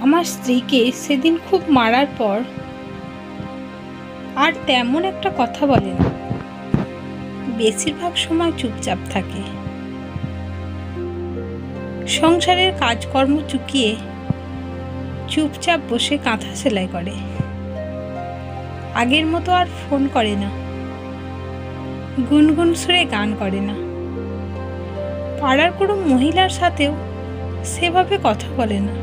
আমার স্ত্রীকে সেদিন খুব মারার পর আর তেমন একটা কথা বলে না, বেশিরভাগ সময় চুপচাপ থাকে। সংসারের কাজকর্ম চুকিয়ে চুপচাপ বসে কাঁথা সেলাই করে। আগের মতো আর ফোন করে না, গুনগুন সুরে গান করে না। পাড়ার কোনো মহিলার সাথেও সেভাবে কথা বলে না।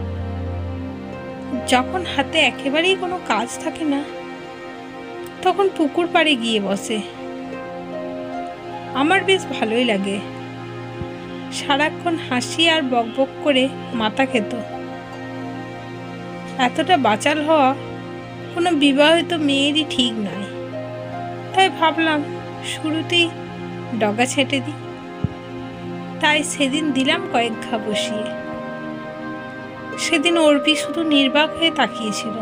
যখন হাতে একেবারেই কোনো কাজ থাকে না, তখন পুকুর পাড়ে গিয়ে বসে। আমার বেশ ভালোই লাগে। সারাক্ষণ হাসি আর বকবক করে মাথা খেত। এতটা বাচাল হওয়া কোনো বিবাহিত মেয়েরই ঠিক নয়। তাই ভাবলাম শুরুতেই ডগা ছেঁটে দিই। তাই সেদিন দিলাম কয়েক ঘা বসিয়ে। সেদিন অর্পি শুধু নির্বাক হয়ে তাকিয়েছিল।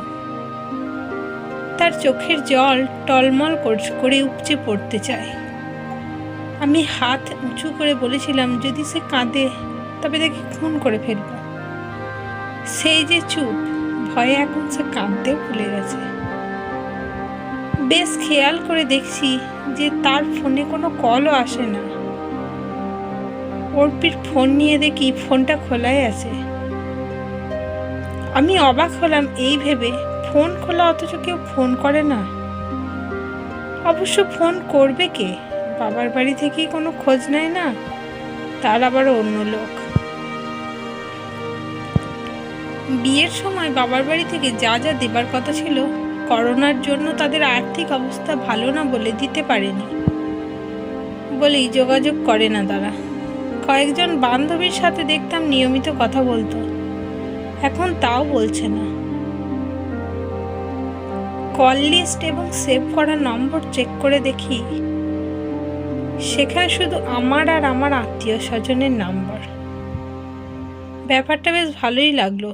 তার চোখের জল টলমল করে উপচে পড়তে চায়। আমি হাত উঁচু করে বলেছিলাম, যদি সে কাঁদে তবে তাকে খুন করে ফেলব। সেই যে চুপ, ভয়ে এখন সে কাঁদতেও ভুলে গেছে। বেশ খেয়াল করে দেখছি যে তার ফোনে কোনো কলও আসে না। অর্পির ফোন নিয়ে দেখি ফোনটা খোলাই আছে। আমি অবাক হলাম এই ভেবে, ফোন খোলা অথচ কেউ ফোন করে না। অবশ্য ফোন করবে কে? বাবার বাড়ি থেকেই কোনো খোঁজ নেয় না, তার আবার অন্য লোক। বিয়ের সময় বাবার বাড়ি থেকে যা যা দেবার কথা ছিল, করোনার জন্য তাদের আর্থিক অবস্থা ভালো না বলে দিতে পারেনি বলেই যোগাযোগ করে না তারা। কয়েকজন বান্ধবীর সাথে দেখতাম নিয়মিত কথা বলতো, এখন তাও বলছে না। কল লিস্ট এবং সেভ করা নম্বর চেক করে দেখি সেখানে শুধু আমার আর আমার আত্মীয় স্বজনের নাম্বার। ব্যাপারটা বেশ ভালোই লাগলো।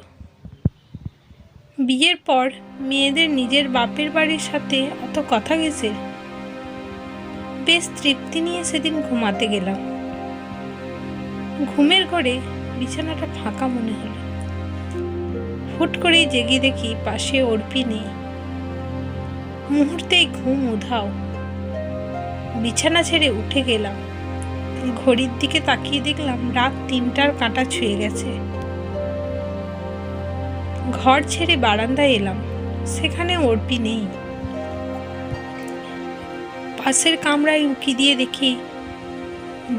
বিয়ের পর মেয়েদের নিজের বাপের বাড়ির সাথে অত কথা গেছে, বেশ তৃপ্তি নিয়ে সেদিন ঘুমাতে গেলাম। ঘুমের ঘরে বিছানাটা ফাঁকা মনে হলো। হুট করেই জেগে দেখি পাশে অর্পি নেই। মুহূর্তেই ঘুম উধাও। বিছানা ছেড়ে উঠে গেলাম। ঘড়ির দিকে তাকিয়ে দেখলাম রাত ৩টার কাঁটা ছুঁয়ে গেছে। ঘর ছেড়ে বারান্দায় এলাম, সেখানে অর্পি নেই। পাশের কামরায় উঁকি দিয়ে দেখি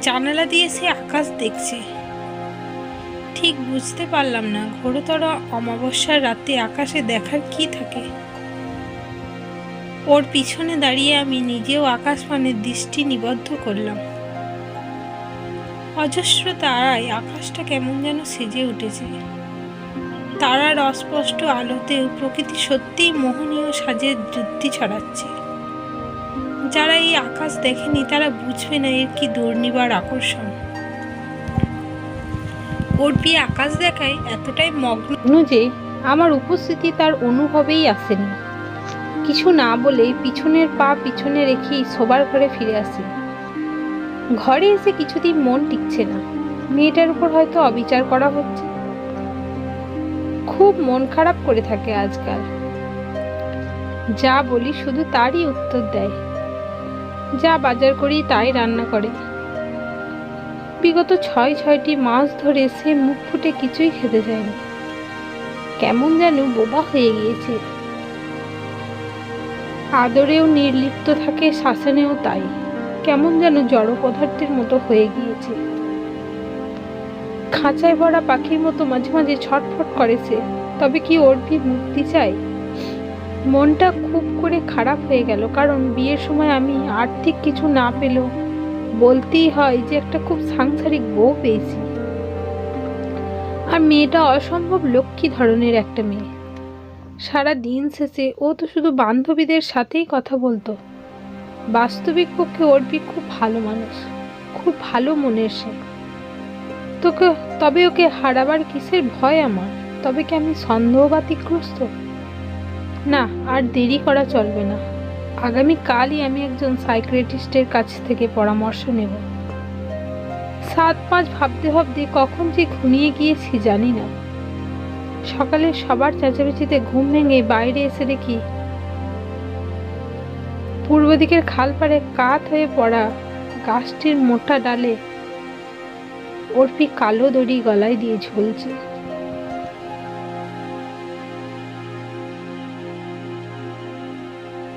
জানালা দিয়ে সে আকাশ দেখছে। ঠিক বুঝতে পারলাম না ঘোরতর অমাবস্যার রাতে আকাশে দেখার কি থাকে। ওর পিছনে দাঁড়িয়ে আমি নিজেও আকাশপানে দৃষ্টি নিবদ্ধ করলাম। অজস্র তারায় আকাশটা কেমন যেন সেজে উঠেছে। তারার অস্পষ্ট আলোতেও প্রকৃতি সত্যিই মোহনীয় সাজের দৃপ্তি ছড়াচ্ছে। যারা এই আকাশ দেখেনি তারা বুঝবে না এর কি দুর্নিবার আকর্ষণ। অর্পি আকাশ দেখায় এতটাই মগ্ন যে আমার উপস্থিতি তার অনুভবেই আসেনি। কিছু না বলেই পিছনের পা পিছনে রেখেই শোবার ঘরে ফিরে আসি। ঘরে এসে কিছুদিন মন টিকছে না। মেয়েটার উপর হয়তো অবিচার করা হচ্ছে। খুব মন খারাপ করে থাকে আজকাল। যা বলি শুধু তারই উত্তর দেয়। যা বাজার করি তাই রান্না করে। বিগত ৬টি মাস ধরে সে মুখ ফুটে কিছুই খেতে চায়নি। কেমন যেন বোবা হয়ে গিয়েছে। আদরেও নির্লিপ্ত থাকে, শাসনেও তাই। কেমন যেন জড় পদার্থের মতো হয়ে গিয়েছে। খাঁচায় ভরা পাখির মতো মাঝে মাঝে ছটফট করে সে। তবে কি অর্পি মুক্তি চায়? মনটা খুব করে খারাপ হয়ে গেল, কারণ বিয়ের সময় আমি আর্থিক কিছু না পেলেও বলতেই হয় যে একটা খুব সাংসারিক বউ পেয়েছি। আর মেয়েটা অসম্ভব লক্ষ্মী ধরনের একটা মেয়ে। সারা দিন শেষে ও তো শুধু বান্ধবীদের সাথেই কথা বলতো। বাস্তবিক পক্ষে অর্পি খুব ভালো মানুষ, খুব ভালো মনের সে। তবে ওকে হারাবার কিসের ভয় আমার? তবে কি আমি সন্দেহবাতিগ্রস্ত? না, আর দেরি করা চলবে না। আগামীকালই আমি একজন সাইকিয়াট্রিস্টের কাছ থেকে পরামর্শ নেব। ৭-৫ ভাবতে ভাবতে কখন যে ঘুমিয়ে গিয়েছি জানি না। সকালে সবার চেঁচামেচিতে ঘুম ভেঙে বাইরে এসে দেখি পূর্ব দিকের খাল পাড়ে কাত হয়ে পড়া গাছটির মোটা ডালে অর্পি কালো দড়ি গলায় দিয়ে ঝুলছে।